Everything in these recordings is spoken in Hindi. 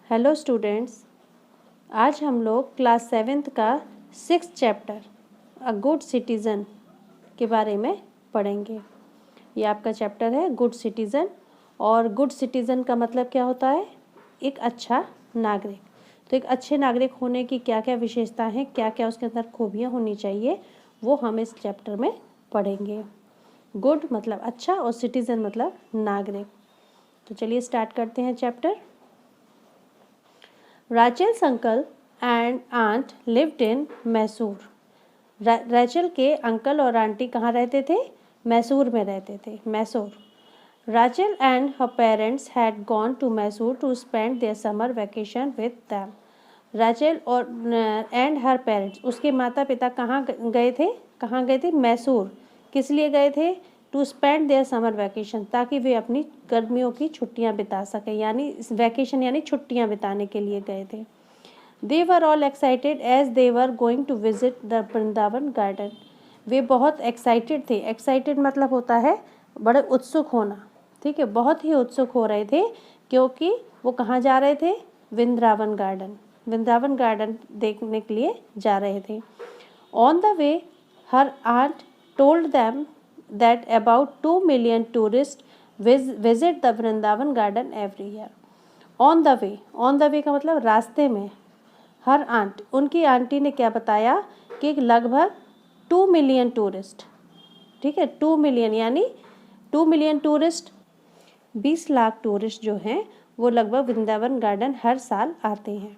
हेलो स्टूडेंट्स, आज हम लोग क्लास 7th का 6th chapter a good citizen के बारे में पढ़ेंगे। ये आपका चैप्टर है गुड सिटीज़न। और गुड सिटीज़न का मतलब क्या होता है? एक अच्छा नागरिक। तो एक अच्छे नागरिक होने की क्या क्या विशेषता हैं, क्या क्या उसके अंदर खूबियाँ होनी चाहिए, वो हम इस चैप्टर में पढ़ेंगे। गुड मतलब अच्छा और सिटीज़न मतलब नागरिक। तो चलिए स्टार्ट करते हैं chapter. Rachel's uncle and aunt lived in Mysore. Rachel के अंकल और आंटी कहाँ रहते थे? मैसूर में रहते थे, Mysore. Rachel and her parents had gone to Mysore to spend their summer vacation with them। Rachel और एंड हर पेरेंट्स, उसके माता पिता कहाँ गए थे? कहाँ गए थे? मैसूर। किस लिए गए थे? To spend their summer vacation, ताकि वे अपनी गर्मियों की छुट्टियां बिता सकें, यानी वैकेशन यानी छुट्टियां बिताने के लिए गए थे। They were all excited as they were going to visit the Vrindavan garden. वे बहुत एक्साइटेड थे। एक्साइटेड मतलब होता है बड़े उत्सुक होना, ठीक है, बहुत ही उत्सुक हो रहे थे, क्योंकि वो कहाँ जा रहे थे? वृंदावन गार्डन। वृंदावन गार्डन देखने के लिए जा रहे थे। On the way her aunt told them that about 2 million tourists visit the Vrindavan garden every year। on the way का मतलब रास्ते में। हर आंट, उनकी आंटी ने क्या बताया कि लगभग 2 मिलियन टूरिस्ट, ठीक है, 2 मिलियन यानी 2 मिलियन टूरिस्ट, 20 लाख टूरिस्ट जो हैं वो लगभग वृंदावन गार्डन हर साल आते हैं।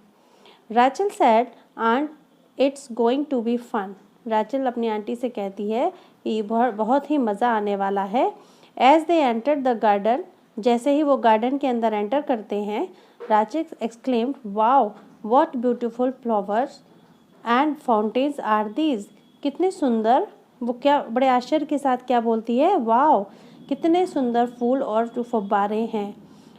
Rachel said aunt it's going to be fun. Rachel अपनी आंटी से कहती है कि बहुत ही मज़ा आने वाला है। As they enter the garden, जैसे ही वो गार्डन के अंदर एंटर करते हैं, Rachel exclaimed, wow what beautiful flowers and fountains are these. कितने सुंदर, वो क्या बड़े आश्चर्य के साथ क्या बोलती है? वाओ कितने सुंदर फूल और फव्वारे हैं।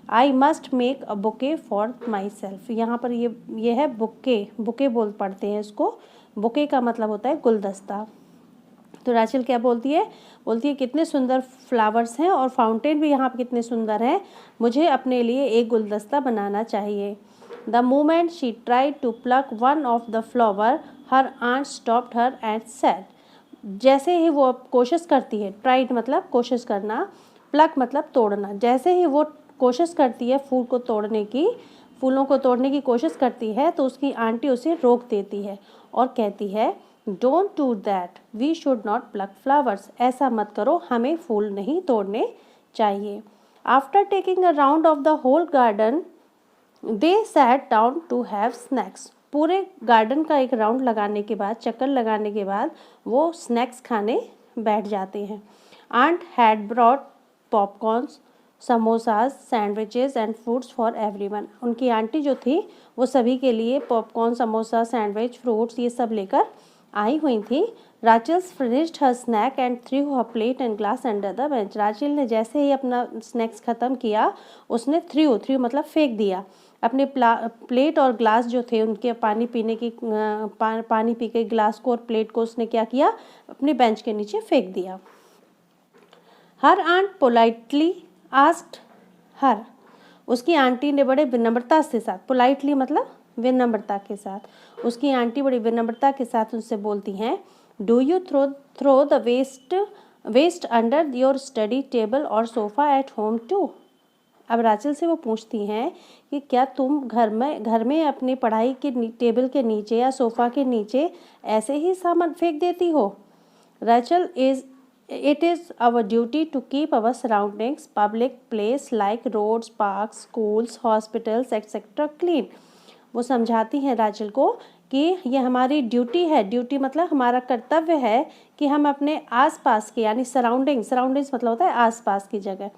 I must make a bouquet for my self. यहाँ पर ये है बुके, बुके पढ़ते हैं इसको। बुके का मतलब होता है गुलदस्ता। तो रैचल क्या बोलती है? बोलती है कितने सुंदर फ्लावर्स हैं और फाउंटेन भी यहाँ पर कितने सुंदर हैं, मुझे अपने लिए एक गुलदस्ता बनाना चाहिए। The moment she tried to pluck one of the flower her aunt stopped her and said. जैसे ही वो कोशिश करती है, ट्राइड मतलब कोशिश करना, प्लक मतलब तोड़ना, जैसे ही वो कोशिश करती है फूलों को तोड़ने की कोशिश करती है, तो उसकी आंटी उसे रोक देती है और कहती है, don't do that, we should not pluck flowers. ऐसा मत करो, हमें फूल नहीं तोड़ने चाहिए। After taking a round of the whole garden they sat down to have snacks. पूरे गार्डन का एक राउंड लगाने के बाद, चक्कर लगाने के बाद, वो स्नैक्स खाने बैठ जाते हैं। Aunt had brought popcorns, samosas, sandwiches and fruits for everyone. उनकी आंटी जो थी वो सभी के लिए पॉपकॉर्न, समोसा, सैंडविच, फ्रूट्स ये सब लेकर आई हुई थी। Rachel finished her snack and threw her plate and glass under the bench. Rachel ने जैसे ही अपना स्नैक्स ख़त्म किया, उसने थ्रू मतलब फेंक दिया अपने प्लेट और ग्लास जो थे उनके, पानी पीने की पानी पी के ग्लास को और प्लेट को उसने क्या किया? अपने बेंच के नीचे फेंक दिया। Her aunt politely asked her, उसकी आंटी ने बड़े विनम्रता के साथ, पोलाइटली मतलब विनम्रता के साथ, उसकी आंटी बड़ी विनम्रता के साथ उनसे बोलती हैं, do you throw the waste under your study table और सोफ़ा एट होम टू। अब राचल से वो पूछती हैं कि क्या तुम घर में अपनी पढ़ाई के टेबल के नीचे या सोफ़ा के नीचे ऐसे ही सामान फेंक देती हो? Rachel It is our duty to keep our surroundings, public place like roads, parks, schools, hospitals, etc. clean। वो समझाती हैं राचल को कि ये हमारी ड्यूटी है। ड्यूटी मतलब हमारा कर्तव्य है कि हम अपने आसपास के, यानी सराउंडिंग्स मतलब होता है आसपास की जगह,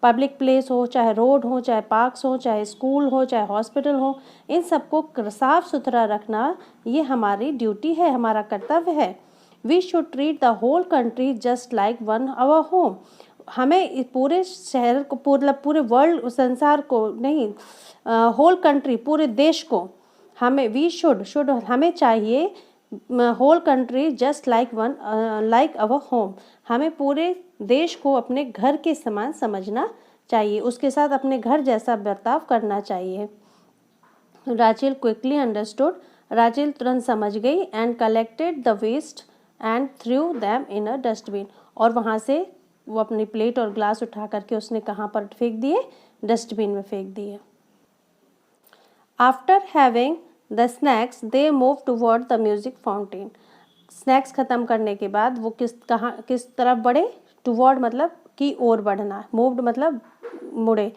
पब्लिक प्लेस हो, चाहे रोड हो, चाहे पार्क्स हो, चाहे स्कूल हो, चाहे हॉस्पिटल हो, इन सबको साफ सुथरा रखना ये हमारी ड्यूटी है, हमारा कर्तव्य है। We should treat the whole country just like one our home. हमें पूरे शहर को, पूरे वर्ल्ड, संसार को नहीं, होल कंट्री, पूरे देश को, हमें वी शुड हमें चाहिए whole country just like our home. हमें पूरे देश को अपने घर के समान समझना चाहिए, उसके साथ अपने घर जैसा बर्ताव करना चाहिए। राचेल क्विकली अंडरस्टूड, राचेल तुरंत समझ गई, and collected the waste and threw them in a dustbin, और वहाँ से वो अपनी प्लेट और ग्लास उठा करके उसने कहाँ पर फेंक दिए, डस्टबिन में फेंक दिए। After having the snacks they move toward the music fountain, snacks ख़त्म करने के बाद वो किस तरफ बढ़े, टूवर्ड मतलब की ओर बढ़ना, मूव्ड मतलब मुड़े,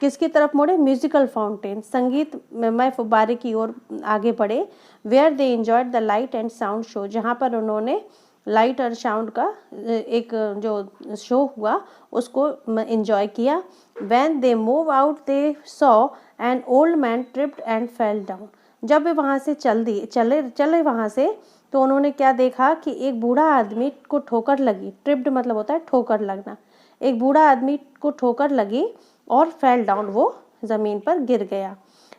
किसकी तरफ मुड़े, म्यूजिकल फाउंटेन संगीत में फुब्बारे की ओर आगे बढ़े। Where they enjoyed the light and sound show, जहाँ पर उन्होंने लाइट और साउंड का एक जो शो हुआ उसको एंजॉय किया। When they move out they saw an old man tripped and fell down, जब वे वहाँ से चले वहाँ से तो उन्होंने क्या देखा कि एक बूढ़ा आदमी को ठोकर लगी, ट्रिप्ड मतलब होता है ठोकर लगना, एक बूढ़ा आदमी को ठोकर लगी और फेल डाउन, वो ज़मीन पर गिर गया।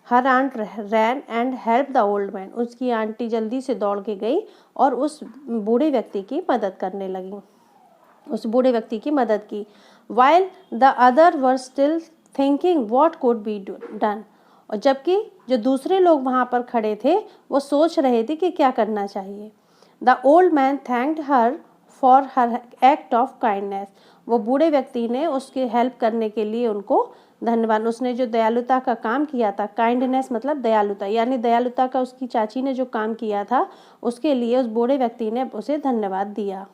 Her aunt ran and help the old man, उसकी आंटी जल्दी से दौड़ के गई और उस बूढ़े व्यक्ति की मदद करने लगी, उस बूढ़े व्यक्ति की मदद की। While the other were still thinking what could be done, और जबकि जो दूसरे लोग वहाँ पर खड़े थे वो सोच रहे थे कि क्या करना चाहिए। The old man thanked her for her act of kindness, वो बूढ़े व्यक्ति ने उसके हेल्प करने के लिए उनको धन्यवाद, उसने जो दयालुता का काम किया था, काइंडनेस मतलब दयालुता, यानी दयालुता का उसकी चाची ने जो काम किया था उसके लिए उस बूढ़े व्यक्ति ने उसे धन्यवाद दिया।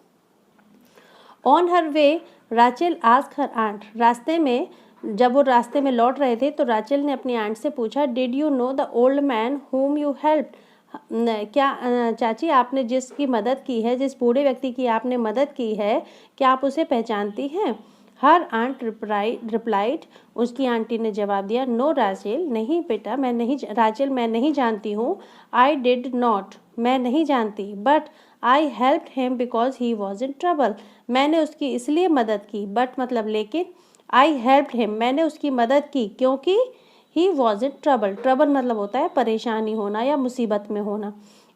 On her way Rachel asked her aunt, रास्ते में जब वो रास्ते में लौट रहे थे तो राचेल ने अपनी आंट से पूछा, did you know the old man whom you help, क्या चाची आपने जिसकी मदद की है, जिस बूढ़े व्यक्ति की आपने मदद की है, क्या आप उसे पहचानती हैं। हर आंट रिप्लाइड, उसकी आंटी ने जवाब दिया, नो राचेल, नहीं बेटा मैं नहीं, राचेल मैं नहीं जानती हूँ। आई डिड नॉट, मैं नहीं जानती, but I helped him because he was in trouble, मैंने उसकी इसलिए मदद की, बट मतलब लेकिन, आई हेल्प्ड हिम मैंने उसकी मदद की क्योंकि he was in trouble, trouble मतलब होता है परेशानी होना या मुसीबत में होना,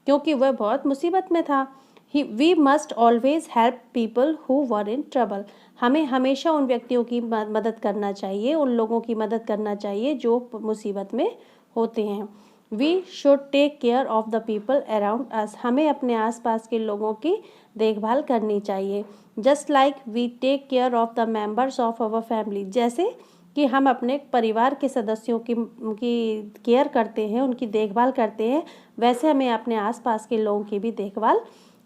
क्योंकि वह बहुत मुसीबत में था। We must always help people who were in trouble, हमें हमेशा उन व्यक्तियों की मदद करना चाहिए, उन लोगों की मदद करना चाहिए जो मुसीबत में होते हैं। We should take care of the people around us, हमें अपने आसपास के लोगों की देखभाल करनी चाहिए। Just like we take care of the members of our family, जैसे कि हम अपने परिवार के सदस्यों की केयर करते हैं, उनकी देखभाल करते हैं, वैसे हमें अपने आसपास के लोगों की भी देखभाल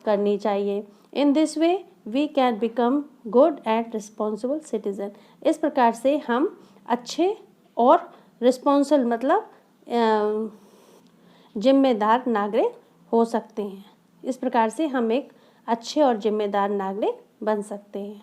करनी चाहिए। In this way we can become good and responsible citizen, इस प्रकार से हम अच्छे और रिस्पॉन्सिबल मतलब जिम्मेदार नागरिक हो सकते हैं। इस प्रकार से हम एक अच्छे और जिम्मेदार नागरिक बन सकते हैं।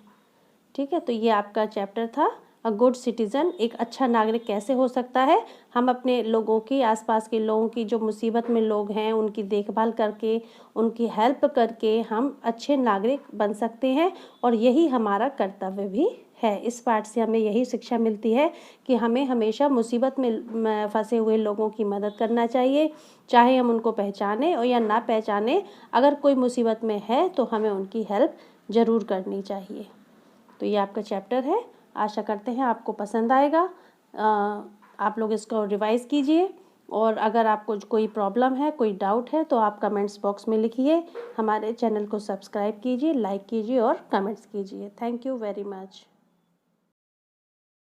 ठीक है, तो ये आपका चैप्टर था, अ गुड सिटीज़न, एक अच्छा नागरिक कैसे हो सकता है। हम अपने लोगों की, आसपास के लोगों की, जो मुसीबत में लोग हैं उनकी देखभाल करके, उनकी हेल्प करके हम अच्छे नागरिक बन सकते हैं, और यही हमारा कर्तव्य भी है। इस पाठ से हमें यही शिक्षा मिलती है कि हमें हमेशा मुसीबत में फंसे हुए लोगों की मदद करना चाहिए, चाहे हम उनको पहचाने और या ना पहचाने, अगर कोई मुसीबत में है तो हमें उनकी हेल्प ज़रूर करनी चाहिए। तो ये आपका चैप्टर है, आशा करते हैं आपको पसंद आएगा। आप लोग इसको रिवाइज़ कीजिए, और अगर आपको कोई प्रॉब्लम है, कोई डाउट है तो आप कमेंट्स बॉक्स में लिखिए। हमारे चैनल को सब्सक्राइब कीजिए, लाइक कीजिए और कमेंट्स कीजिए। Thank you very much.